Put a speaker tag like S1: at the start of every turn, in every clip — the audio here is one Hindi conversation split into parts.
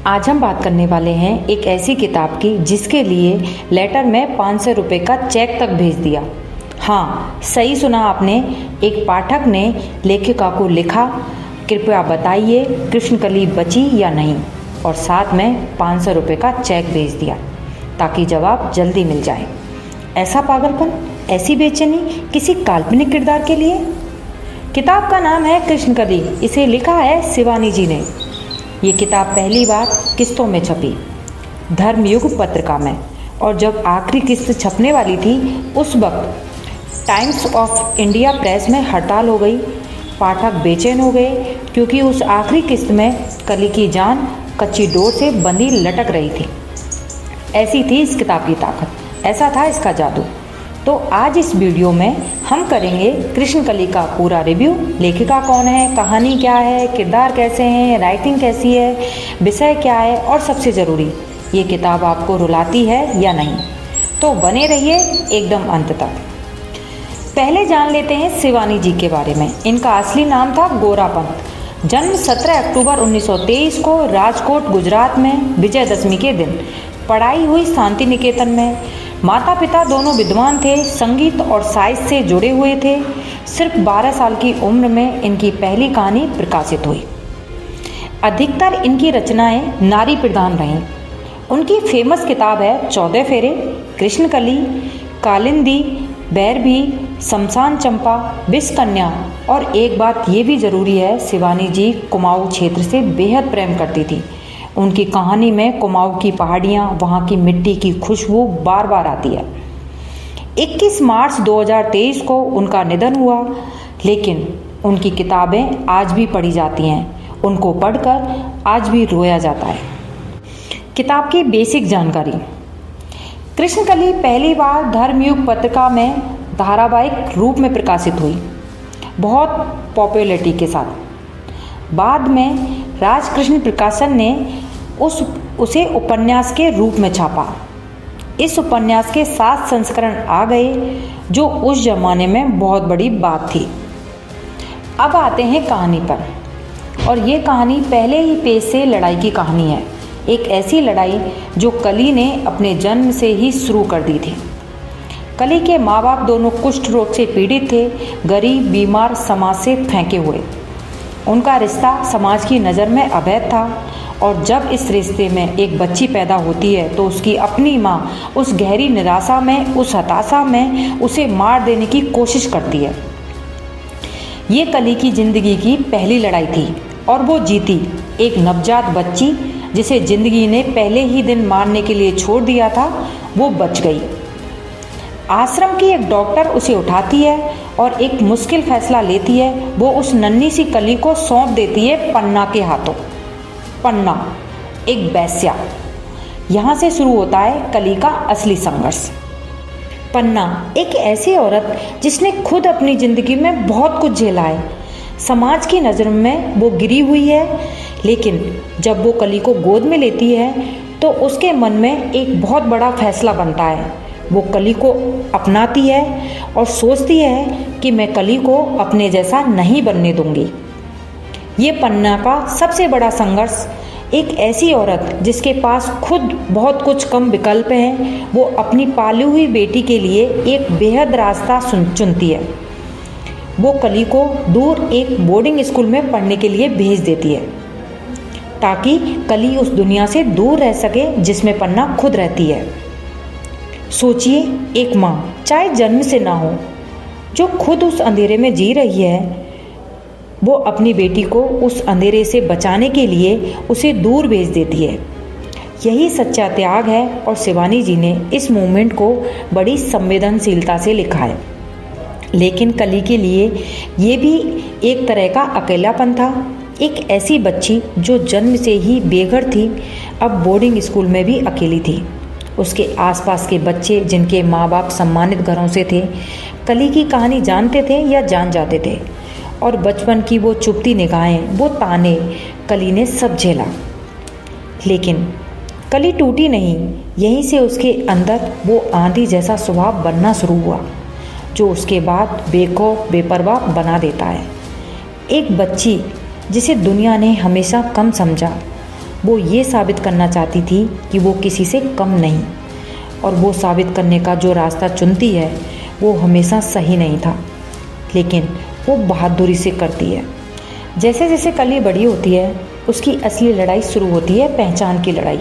S1: आज हम बात करने वाले हैं एक ऐसी किताब की जिसके लिए लेटर में 500 रुपये का चेक तक भेज दिया। हाँ, सही सुना आपने। एक पाठक ने लेखिका को लिखा, कृपया बताइए कृष्णकली बची या नहीं, और साथ में 500 रुपये का चेक भेज दिया ताकि जवाब जल्दी मिल जाए। ऐसा पागलपन, ऐसी बेचैनी किसी काल्पनिक किरदार के लिए। किताब का नाम है कृष्णकली। इसे लिखा है शिवानी जी ने। ये किताब पहली बार किस्तों में छपी, धर्मयुग पत्रिका में, और जब आखिरी किस्त छपने वाली थी उस वक्त टाइम्स ऑफ इंडिया प्रेस में हड़ताल हो गई। पाठक बेचैन हो गए क्योंकि उस आखिरी किस्त में कली की जान कच्ची डोर से बंधी लटक रही थी। ऐसी थी इस किताब की ताकत, ऐसा था इसका जादू। तो आज इस वीडियो में हम करेंगे कृष्णकली का पूरा रिव्यू। लेखिका कौन है, कहानी क्या है, किरदार कैसे हैं, राइटिंग कैसी है, विषय क्या है, और सबसे ज़रूरी, ये किताब आपको रुलाती है या नहीं। तो बने रहिए एकदम अंत तक। पहले जान लेते हैं शिवानी जी के बारे में। इनका असली नाम था गोरा पंत। जन्म 17 अक्टूबर 1923 को राजकोट गुजरात में विजयदशमी के दिन। पढ़ाई हुई शांति निकेतन में। माता पिता दोनों विद्वान थे, संगीत और साहित्य से जुड़े हुए थे। सिर्फ 12 साल की उम्र में इनकी पहली कहानी प्रकाशित हुई। अधिकतर इनकी रचनाएं नारी प्रधान रहीं। उनकी फेमस किताब है 14 फेरे, कृष्णकली, कालिंदी, बैरभी, शमशान चंपा, विषकन्या। और एक बात ये भी ज़रूरी है, शिवानी जी कुमाऊं क्षेत्र से बेहद प्रेम करती थी। उनकी कहानी में कुमाऊं की पहाड़ियाँ, वहाँ की मिट्टी की खुशबू बार बार आती है। 21 मार्च 2023 को उनका निधन हुआ, लेकिन उनकी किताबें आज भी पढ़ी जाती हैं। उनको पढ़कर आज भी रोया जाता है। किताब की बेसिक जानकारी। कृष्णकली पहली बार धर्मयुग पत्रिका में धारावाहिक रूप में प्रकाशित हुई, बहुत पॉपुलैरिटी के साथ। बाद में राजकृष्ण प्रकाशन ने उसे उपन्यास के रूप में छापा। इस उपन्यास के 7 संस्करण आ गए, जो उस जमाने में बहुत बड़ी बात थी। अब आते हैं कहानी पर, और ये कहानी पहले ही पेज से लड़ाई की कहानी है। एक ऐसी लड़ाई जो कली ने अपने जन्म से ही शुरू कर दी थी। कली के माँ बाप दोनों कुष्ठ रोग से पीड़ित थे, गरीब, बीमार, समाज से फेंके हुए। उनका रिश्ता समाज की नज़र में अवैध था, और जब इस रिश्ते में एक बच्ची पैदा होती है तो उसकी अपनी माँ उस गहरी निराशा में, उस हताशा में उसे मार देने की कोशिश करती है। ये कली की ज़िंदगी की पहली लड़ाई थी, और वो जीती। एक नवजात बच्ची जिसे ज़िंदगी ने पहले ही दिन मारने के लिए छोड़ दिया था, वो बच गई। आश्रम की एक डॉक्टर उसे उठाती है और एक मुश्किल फैसला लेती है। वो उस नन्ही सी कली को सौंप देती है पन्ना के हाथों। पन्ना एक वेश्या। यहाँ से शुरू होता है कली का असली संघर्ष। पन्ना एक ऐसी औरत जिसने खुद अपनी ज़िंदगी में बहुत कुछ झेला है। समाज की नज़र में वो गिरी हुई है, लेकिन जब वो कली को गोद में लेती है तो उसके मन में एक बहुत बड़ा फैसला बनता है। वो कली को अपनाती है और सोचती है कि मैं कली को अपने जैसा नहीं बनने दूंगी। ये पन्ना का सबसे बड़ा संघर्ष। एक ऐसी औरत जिसके पास खुद बहुत कुछ कम विकल्प हैं, वो अपनी पाली हुई बेटी के लिए एक बेहद रास्ता चुनती है। वो कली को दूर एक बोर्डिंग स्कूल में पढ़ने के लिए भेज देती है, ताकि कली उस दुनिया से दूर रह सके जिसमें पन्ना खुद रहती है। सोचिए, एक माँ, चाहे जन्म से ना हो, जो खुद उस अंधेरे में जी रही है, वो अपनी बेटी को उस अंधेरे से बचाने के लिए उसे दूर भेज देती है। यही सच्चा त्याग है, और शिवानी जी ने इस मूवमेंट को बड़ी संवेदनशीलता से लिखा है। लेकिन कली के लिए ये भी एक तरह का अकेलापन था। एक ऐसी बच्ची जो जन्म से ही बेघर थी, अब बोर्डिंग स्कूल में भी अकेली थी। उसके आसपास के बच्चे जिनके माँ बाप सम्मानित घरों से थे, कली की कहानी जानते थे या जान जाते थे, और बचपन की वो चुभती निगाहें, वो ताने, कली ने सब झेला। लेकिन कली टूटी नहीं। यहीं से उसके अंदर वो आंधी जैसा स्वभाव बनना शुरू हुआ, जो उसके बाद बेखौफ, बेपरवाह बना देता है। एक बच्ची जिसे दुनिया ने हमेशा कम समझा, वो ये साबित करना चाहती थी कि वो किसी से कम नहीं, और वो साबित करने का जो रास्ता चुनती है वो हमेशा सही नहीं था, लेकिन वो बहादुरी से करती है। जैसे जैसे कली बड़ी होती है उसकी असली लड़ाई शुरू होती है, पहचान की लड़ाई।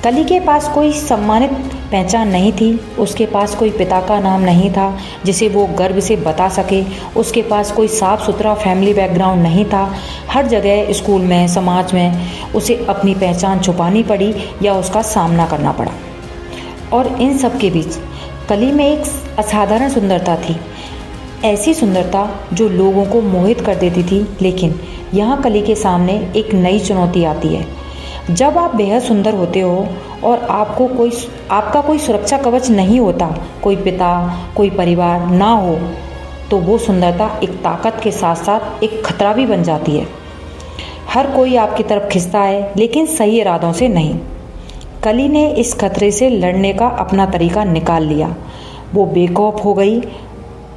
S1: कली के पास कोई सम्मानित पहचान नहीं थी, उसके पास कोई पिता का नाम नहीं था जिसे वो गर्व से बता सके, उसके पास कोई साफ सुथरा फैमिली बैकग्राउंड नहीं था। हर जगह, स्कूल में, समाज में उसे अपनी पहचान छुपानी पड़ी या उसका सामना करना पड़ा। और इन सब के बीच कली में एक असाधारण सुंदरता थी, ऐसी सुंदरता जो लोगों को मोहित कर देती थी। लेकिन यहाँ कली के सामने एक नई चुनौती आती है। जब आप बेहद सुंदर होते हो और आपका कोई सुरक्षा कवच नहीं होता, कोई पिता, कोई परिवार ना हो, तो वो सुंदरता एक ताकत के साथ साथ एक खतरा भी बन जाती है। हर कोई आपकी तरफ खिंचता है, लेकिन सही इरादों से नहीं। कली ने इस खतरे से लड़ने का अपना तरीका निकाल लिया। वो बेखौफ हो गई।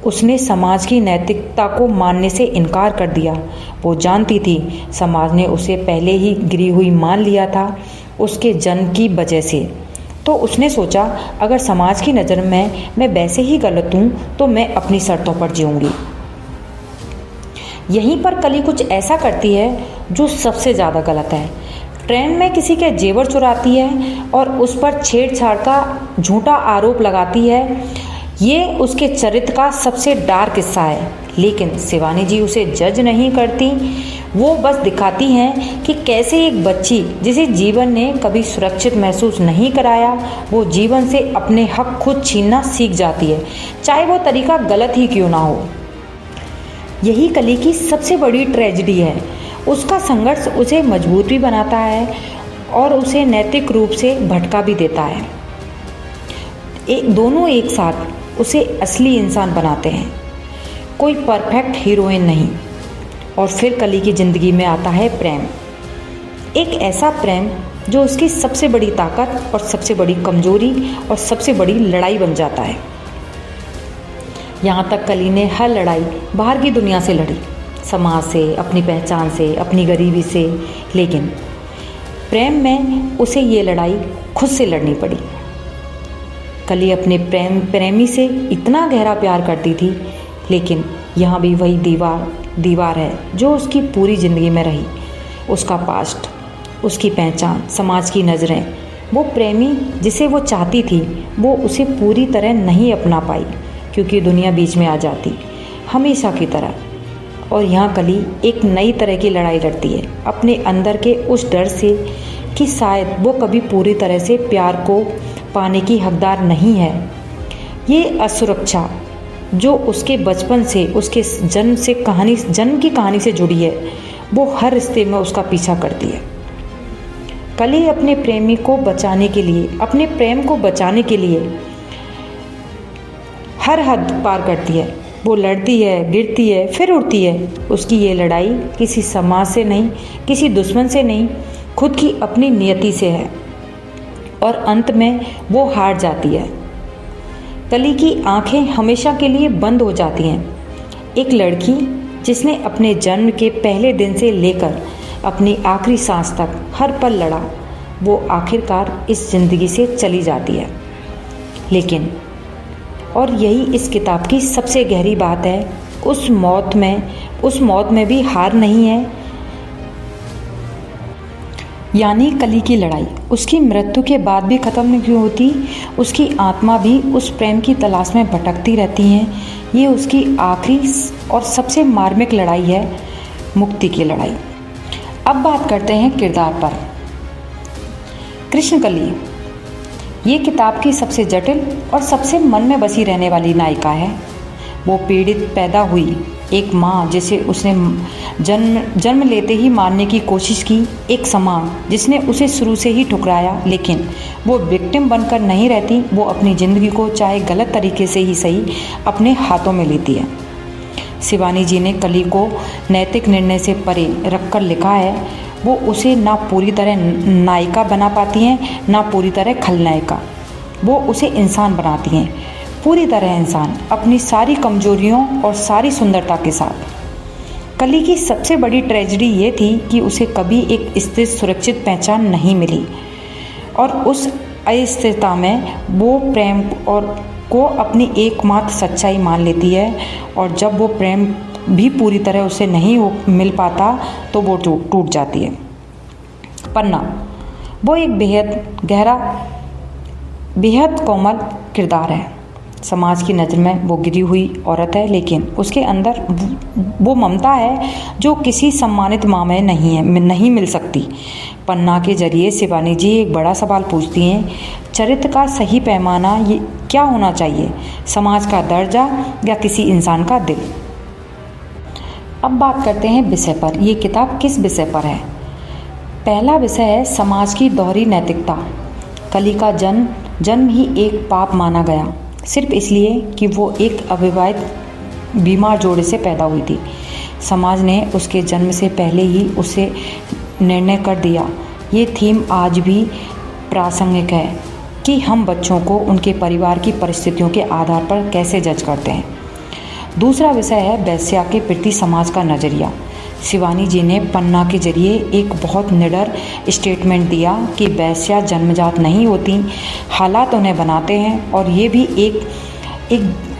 S1: उसने समाज की नैतिकता को मानने से इनकार कर दिया। वो जानती थी समाज ने उसे पहले ही गिरी हुई मान लिया था उसके जन्म की वजह से। तो उसने सोचा, अगर समाज की नज़र में मैं वैसे ही गलत हूँ तो मैं अपनी शर्तों पर जीऊँगी। यहीं पर कली कुछ ऐसा करती है जो सबसे ज़्यादा गलत है। ट्रेन में किसी के जेवर चुराती है और उस पर छेड़छाड़ का झूठा आरोप लगाती है। ये उसके चरित्र का सबसे डार्क हिस्सा है। लेकिन शिवानी जी उसे जज नहीं करती, वो बस दिखाती हैं कि कैसे एक बच्ची जिसे जीवन ने कभी सुरक्षित महसूस नहीं कराया, वो जीवन से अपने हक खुद छीनना सीख जाती है, चाहे वो तरीका गलत ही क्यों ना हो। यही कली की सबसे बड़ी ट्रेजेडी है। उसका संघर्ष उसे मजबूत भी बनाता है और उसे नैतिक रूप से भटका भी देता है। दोनों एक साथ उसे असली इंसान बनाते हैं, कोई परफेक्ट हीरोइन नहीं। और फिर कली की ज़िंदगी में आता है प्रेम, एक ऐसा प्रेम जो उसकी सबसे बड़ी ताकत और सबसे बड़ी कमजोरी और सबसे बड़ी लड़ाई बन जाता है। यहाँ तक कली ने हर लड़ाई बाहर की दुनिया से लड़ी, समाज से, अपनी पहचान से, अपनी गरीबी से। लेकिन प्रेम में उसे ये लड़ाई खुद से लड़नी पड़ी। कली अपने प्रेमी से इतना गहरा प्यार करती थी, लेकिन यहाँ भी वही दीवार है जो उसकी पूरी ज़िंदगी में रही। उसका पास्ट, उसकी पहचान, समाज की नज़रें। वो प्रेमी जिसे वो चाहती थी वो उसे पूरी तरह नहीं अपना पाई, क्योंकि दुनिया बीच में आ जाती, हमेशा की तरह। और यहाँ कली एक नई तरह की लड़ाई लड़ती है, अपने अंदर के उस डर से कि शायद वो कभी पूरी तरह से प्यार को पाने की हकदार नहीं है। ये असुरक्षा जो उसके बचपन से, उसके जन्म की कहानी से जुड़ी है, वो हर रिश्ते में उसका पीछा करती है। कली अपने प्रेमी को बचाने के लिए, अपने प्रेम को बचाने के लिए हर हद पार करती है। वो लड़ती है, गिरती है, फिर उठती है। उसकी ये लड़ाई किसी समाज से नहीं, किसी दुश्मन से नहीं, खुद की अपनी नियति से है। और अंत में वो हार जाती है। कली की आंखें हमेशा के लिए बंद हो जाती हैं। एक लड़की जिसने अपने जन्म के पहले दिन से लेकर अपनी आखिरी सांस तक हर पल लड़ा, वो आखिरकार इस ज़िंदगी से चली जाती है। लेकिन और यही इस किताब की सबसे गहरी बात है, उस मौत में भी हार नहीं है। यानी कली की लड़ाई उसकी मृत्यु के बाद भी ख़त्म नहीं होती। उसकी आत्मा भी उस प्रेम की तलाश में भटकती रहती है। ये उसकी आखिरी और सबसे मार्मिक लड़ाई है, मुक्ति की लड़ाई। अब बात करते हैं किरदार पर। कृष्णकली ये किताब की सबसे जटिल और सबसे मन में बसी रहने वाली नायिका है। वो पीड़ित पैदा हुई एक माँ जिसे उसने जन्म लेते ही मारने की कोशिश की, एक समाज जिसने उसे शुरू से ही ठुकराया। लेकिन वो विक्टिम बनकर नहीं रहती, वो अपनी ज़िंदगी को चाहे गलत तरीके से ही सही अपने हाथों में लेती है। शिवानी जी ने कली को नैतिक निर्णय से परे रखकर लिखा है। वो उसे ना पूरी तरह नायिका बना पाती हैं, ना पूरी तरह खलनायिका। वो उसे इंसान बनाती हैं, पूरी तरह इंसान, अपनी सारी कमजोरियों और सारी सुंदरता के साथ। कली की सबसे बड़ी ट्रेजेडी ये थी कि उसे कभी एक स्थिर सुरक्षित पहचान नहीं मिली और उस अस्थिरता में वो प्रेम और को अपनी एकमात्र सच्चाई मान लेती है और जब वो प्रेम भी पूरी तरह उसे नहीं मिल पाता तो वो टूट जाती है। पन्ना वो एक बेहद कोमल किरदार है। समाज की नज़र में वो गिरी हुई औरत है, लेकिन उसके अंदर वो ममता है जो किसी सम्मानित माँ में नहीं मिल सकती। पन्ना के जरिए शिवानी जी एक बड़ा सवाल पूछती हैं, चरित्र का सही पैमाना ये क्या होना चाहिए, समाज का दर्जा या किसी इंसान का दिल। अब बात करते हैं विषय पर। ये किताब किस विषय पर है? पहला विषय है समाज की दोहरी नैतिकता। कली का जन्म ही एक पाप माना गया, सिर्फ इसलिए कि वो एक अविवाहित बीमार जोड़े से पैदा हुई थी। समाज ने उसके जन्म से पहले ही उसे निर्णय कर दिया। ये थीम आज भी प्रासंगिक है कि हम बच्चों को उनके परिवार की परिस्थितियों के आधार पर कैसे जज करते हैं। दूसरा विषय है वेश्या के प्रति समाज का नज़रिया। शिवानी जी ने पन्ना के जरिए एक बहुत निडर स्टेटमेंट दिया कि वेश्या जन्मजात नहीं होती, हालात उन्हें बनाते हैं और ये भी एक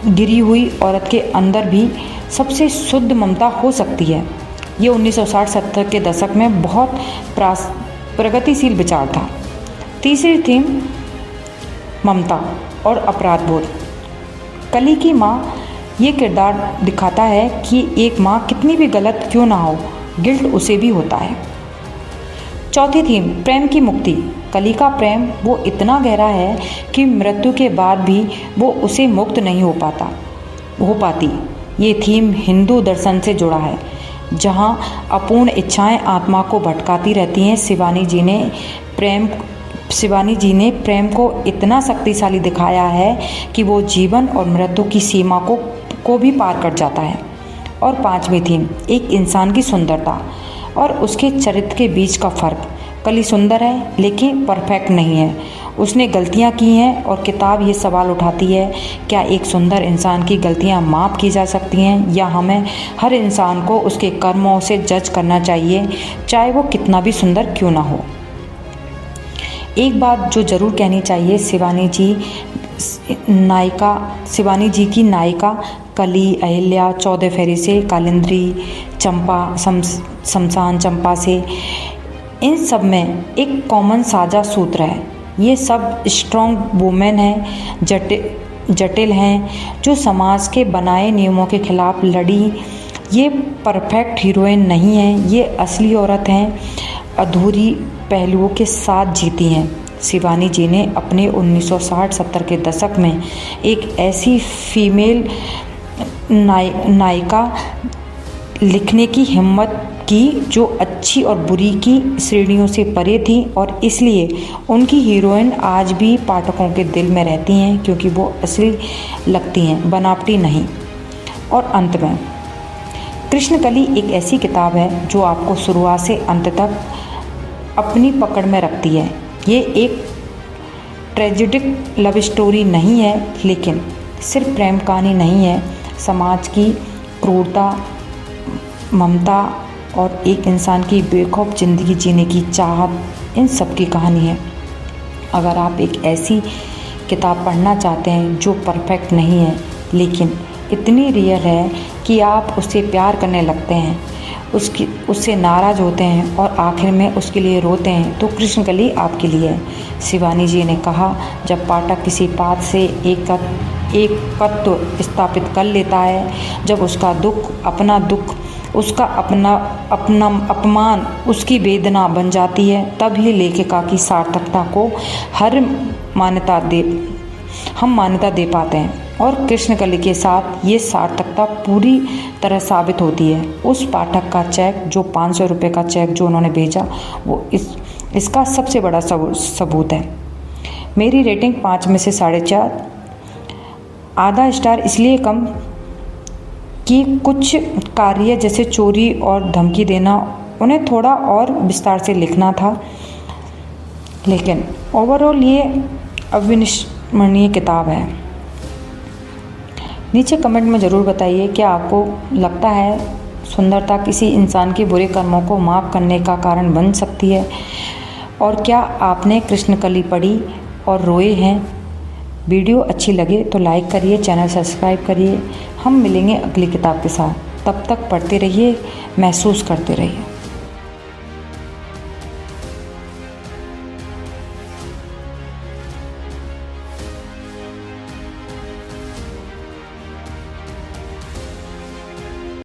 S1: गिरी हुई औरत के अंदर भी सबसे शुद्ध ममता हो सकती है। ये 1960-70 के दशक में बहुत प्रगतिशील विचार था। तीसरी थीम ममता और अपराध बोध। कली की माँ ये किरदार दिखाता है कि एक माँ कितनी भी गलत क्यों ना हो, गिल्ट उसे भी होता है। चौथी थीम प्रेम की मुक्ति। कली का प्रेम वो इतना गहरा है कि मृत्यु के बाद भी वो उसे मुक्त नहीं हो पाती। ये थीम हिंदू दर्शन से जुड़ा है, जहाँ अपूर्ण इच्छाएं आत्मा को भटकाती रहती हैं। शिवानी जी ने प्रेम को इतना शक्तिशाली दिखाया है कि वो जीवन और मृत्यु की सीमा को भी पार कर जाता है। और पांचवी थीम एक इंसान की सुंदरता और उसके चरित्र के बीच का फ़र्क। कली सुंदर है लेकिन परफेक्ट नहीं है, उसने गलतियां की हैं और किताब ये सवाल उठाती है, क्या एक सुंदर इंसान की गलतियां माफ़ की जा सकती हैं या हमें हर इंसान को उसके कर्मों से जज करना चाहिए, चाहे वो कितना भी सुंदर क्यों ना हो। एक बात जो ज़रूर कहनी चाहिए, शिवानी जी की नायिका कली, अहिल्या, 14 फेरे से, कालिंदी, चंपा, शमशान चंपा से, इन सब में एक कॉमन साझा सूत्र है। ये सब स्ट्रॉन्ग वुमेन हैं, जटिल हैं, जो समाज के बनाए नियमों के खिलाफ लड़ी। ये परफेक्ट हीरोइन नहीं है, ये असली औरत हैं, अधूरी पहलुओं के साथ जीती हैं। शिवानी जी ने अपने 1960-70 के दशक में एक ऐसी फीमेल नायिका लिखने की हिम्मत की जो अच्छी और बुरी की श्रेणियों से परे थी और इसलिए उनकी हीरोइन आज भी पाठकों के दिल में रहती हैं, क्योंकि वो असली लगती हैं, बनावटी नहीं। और अंत में कृष्णकली एक ऐसी किताब है जो आपको शुरुआत से अंत तक अपनी पकड़ में रखती है। ये एक ट्रेजिडिक लव स्टोरी नहीं है, लेकिन सिर्फ प्रेम कहानी नहीं है, समाज की क्रूरता, ममता और एक इंसान की बेखौफ ज़िंदगी जीने की चाहत, इन सब की कहानी है। अगर आप एक ऐसी किताब पढ़ना चाहते हैं जो परफेक्ट नहीं है लेकिन इतनी रियल है कि आप उससे प्यार करने लगते हैं, उससे नाराज़ होते हैं और आखिर में उसके लिए रोते हैं, तो कृष्णकली आपके लिए है। शिवानी जी ने कहा, जब पाठक किसी बात से एकत्व स्थापित कर लेता है, जब उसका दुख, उसका अपना अपमान उसकी वेदना बन जाती है, तब ही लेखिका की सार्थकता को हम मान्यता दे पाते हैं। और कृष्णकली के साथ ये सार्थकता पूरी तरह साबित होती है। उस पाठक का चेक, जो 500 रुपये का चेक जो उन्होंने भेजा, वो इसका सबसे बड़ा सबूत है। मेरी रेटिंग 5 में से 4.5, आधा स्टार इसलिए कम कि कुछ कार्य जैसे चोरी और धमकी देना, उन्हें थोड़ा और विस्तार से लिखना था, लेकिन ओवरऑल ये अविस्मरणीय किताब है। नीचे कमेंट में ज़रूर बताइए, क्या आपको लगता है सुंदरता किसी इंसान के बुरे कर्मों को माफ़ करने का कारण बन सकती है? और क्या आपने कृष्णकली पढ़ी और रोए हैं? वीडियो अच्छी लगे तो लाइक करिए, चैनल सब्सक्राइब करिए। हम मिलेंगे अगली किताब के साथ। तब तक पढ़ते रहिए, महसूस करते रहिए।